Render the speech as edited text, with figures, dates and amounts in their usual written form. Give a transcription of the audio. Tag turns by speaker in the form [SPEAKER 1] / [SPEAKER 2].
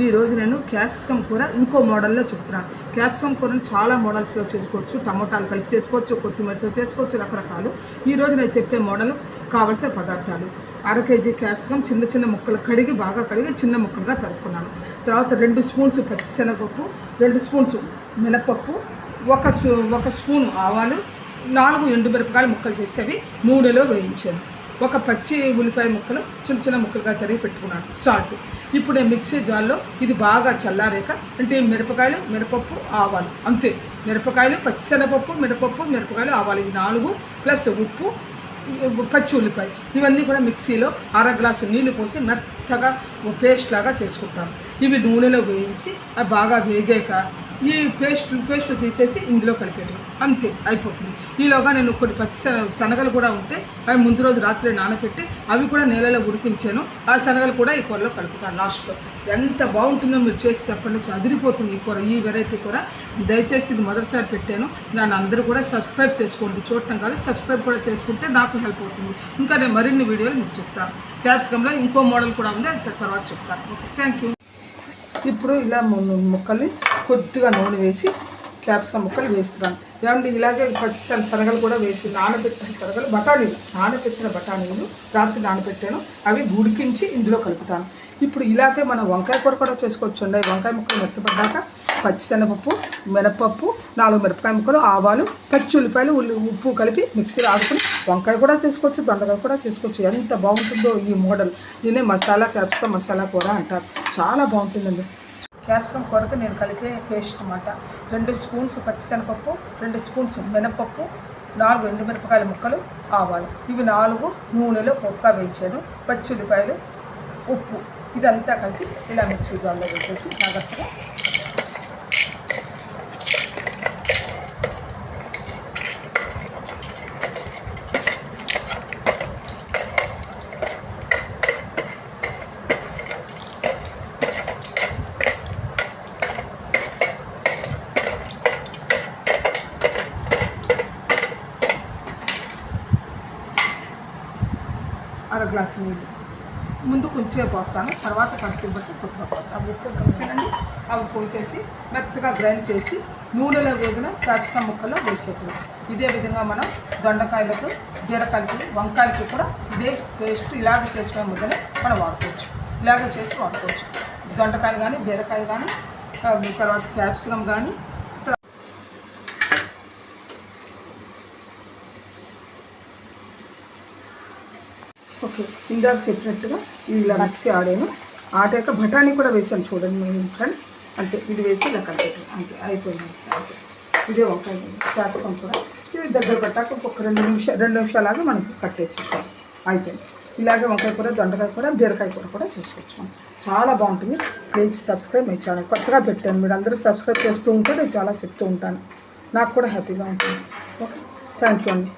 [SPEAKER 1] ఈరోజు నేను క్యాప్సికమ్ కూర ఇంకో మోడల్లో చెప్తున్నాను. క్యాప్సికమ్ కూరను చాలా మోడల్స్లో చేసుకోవచ్చు. టమోటాలు కలిపి చేసుకోవచ్చు, కొత్తిమీరతో చేసుకోవచ్చు, రకరకాలు. ఈరోజు నేను చెప్పే మోడల్ కావాల్సిన పదార్థాలు: 1/2 కేజీ క్యాప్సికమ్ చిన్న చిన్న ముక్కలు బాగా కడిగి చిన్న ముక్కలుగా తరుపుకున్నాను. తర్వాత 2 స్పూన్స్ పచ్చిశనగపప్పు, 2 స్పూన్స్ మినపప్పు, ఒక స్పూన్ ఆవాలు, 4 ఎండుమిరపకాయలు ముక్కలు చేసేవి నూనెలో వేయించాను. ఒక పచ్చి ఉల్లిపాయ ముక్కలు చిన్న చిన్న ముక్కలుగా తరిగి పెట్టుకున్నాను. సాల్ట్. ఇప్పుడు నేను మిక్సీ జార్లో ఇది బాగా చల్లారాక అంటే మిరపకాయలు, మినపప్పు, ఆవాలు అంతే. మిరపకాయలు, పచ్చిశనగపప్పు, మిరపకాయలు, ఆవాలు ఇవి 4 ప్లస్ ఉప్పు, పచ్చి ఉల్లిపాయ ఇవన్నీ కూడా మిక్సీలో 1/2 గ్లాసు నీళ్లు పోసి మెత్తగా పేస్ట్ లాగా చేసుకుంటాను. ఇవి నూనెలో వేయించి అవి బాగా వేగాక ఈ పేస్ట్ తీసేసి ఇందులో కలిపేయడం అంతే, అయిపోతుంది. ఈలోగా నేను కొన్ని శనగలు కూడా ఉంటే అవి ముందు రోజు రాత్రి నానబెట్టి అవి కూడా నీళ్ళలో ఉడికించాను. ఆ శనగలు కూడా ఈ కూరలో కలుపుతాను లాస్ట్లో. ఎంత బాగుంటుందో మీరు చేసి చెప్పండి, అదిరిపోతుంది ఈ కూర. ఈ వెరైటీ కూర దయచేసి ఇది మొదటిసారి పెట్టాను. దాన్ని అందరూ కూడా సబ్స్క్రైబ్ చేసుకోండి. చూడటం కాదు, సబ్స్క్రైబ్ కూడా చేసుకుంటే నాకు హెల్ప్ అవుతుంది. ఇంకా నేను మరిన్ని వీడియోలు మీకు చెప్తాను. క్యాప్సికంలో ఇంకో మోడల్ కూడా ఉంది, అది తర్వాత చెప్తాను. Okay, thank you. ఇప్పుడు ఇలా ముక్కల్ని కొద్దిగా నూనె వేసి క్యాప్సికమ్ ముక్కలు వేస్తున్నాను. ఏమంటే ఇలాగే పచ్చి శనగలు కూడా వేసి నానబెట్టిన శనగలు, నానబెట్టిన బఠానీలు రాత్రి నానబెట్టాను. అవి ఉడికించి ఇందులో కలుపుతాను. ఇప్పుడు ఇలాగే మనం వంకాయ కూర కూడా చేసుకోవచ్చు అండి. వంకాయ ముక్కలు మెత్తపడ్డాక పచ్చిశనగపప్పు, మినపప్పు, 4 మిరపకాయ ముక్కలు, ఆవాలు, పచ్చి ఉల్లిపాయలు, ఉప్పు కలిపి మిక్సీలో ఆడుకుని వంకాయ కూడా చేసుకోవచ్చు, దొండకాయ కూడా చేసుకోవచ్చు. ఎంత బాగుంటుందో ఈ మోడల్. దీన్నే మసాలా క్యాప్సికమ్ మసాలా కూర అంటారు. చాలా బాగుంటుందండి. క్యాప్సికమ్ కూరకు నేను కలిపే పేస్ట్ అన్నమాట. 2 స్పూన్స్ పచ్చిశనగపప్పు, 2 స్పూన్స్ మినపప్పు, 4 ఎండుమిరపకాయల ముక్కలు, ఆవాలు ఇవి 4 నూనెలో పొక్క వేయించాను. పచ్చి ఉల్లిపాయలు, ఉప్పు ఇదంతా కలిపి ఇలా మిక్సీ జార్లో వేసేసి జాగ్రత్తగా అర గ్లాసు నీళ్ళు ముందు కొంచెమే పోస్తాను, తర్వాత కలిసి బట్టి కొట్టుకోవాలి. అవి ఎక్కువ కలిసానండి. అవి పోసేసి మెత్తగా గ్రైండ్ చేసి నూనెలో వేగిన క్యాప్సికమ్ ముక్కల్లో వేసేప్పుడు ఇదే విధంగా మనం దొండకాయలకు, బీరకాయలకి, వంకాయలకి కూడా ఇదే పేస్ట్ ఇలాగ చేసుకునే ముద్దనే మనం వాడుకోవచ్చు. ఇలాగ చేసి వాడుకోవచ్చు. దొండకాయలు కానీ, బీరకాయలు కానీ, తర్వాత క్యాప్సికమ్ కానీ. ఓకే, ఇందాక చెప్పినట్టుగా ఇలా మిక్సీ ఆడాక బఠానీ కూడా వేసాను చూడండి ఫ్రెండ్స్. అంటే ఇది వేసి ఇలా కలిపేటాను అంతే, అయిపోయింది. ఇదే వంకాయ క్యాప్సికమ్ కూడా ఇది దగ్గర పెట్టాక ఒక 2 నిమిషాలాగా మనకి కట్టేసుకోవాలి, అయిపోయింది. ఇలాగే వంకాయ కూర, దొండకాయ కూర, బీరకాయ కూర కూడా చేసుకోవచ్చు మనం. చాలా బాగుంటుంది. Please subscribe my channel. కొత్తగా పెట్టాను, మీరు అందరూ సబ్స్క్రైబ్ చేస్తూ ఉంటే నేను చాలా చెప్తూ ఉంటాను. నాకు కూడా హ్యాపీగా ఉంటుంది. ఓకే, థ్యాంక్ యూ అండి.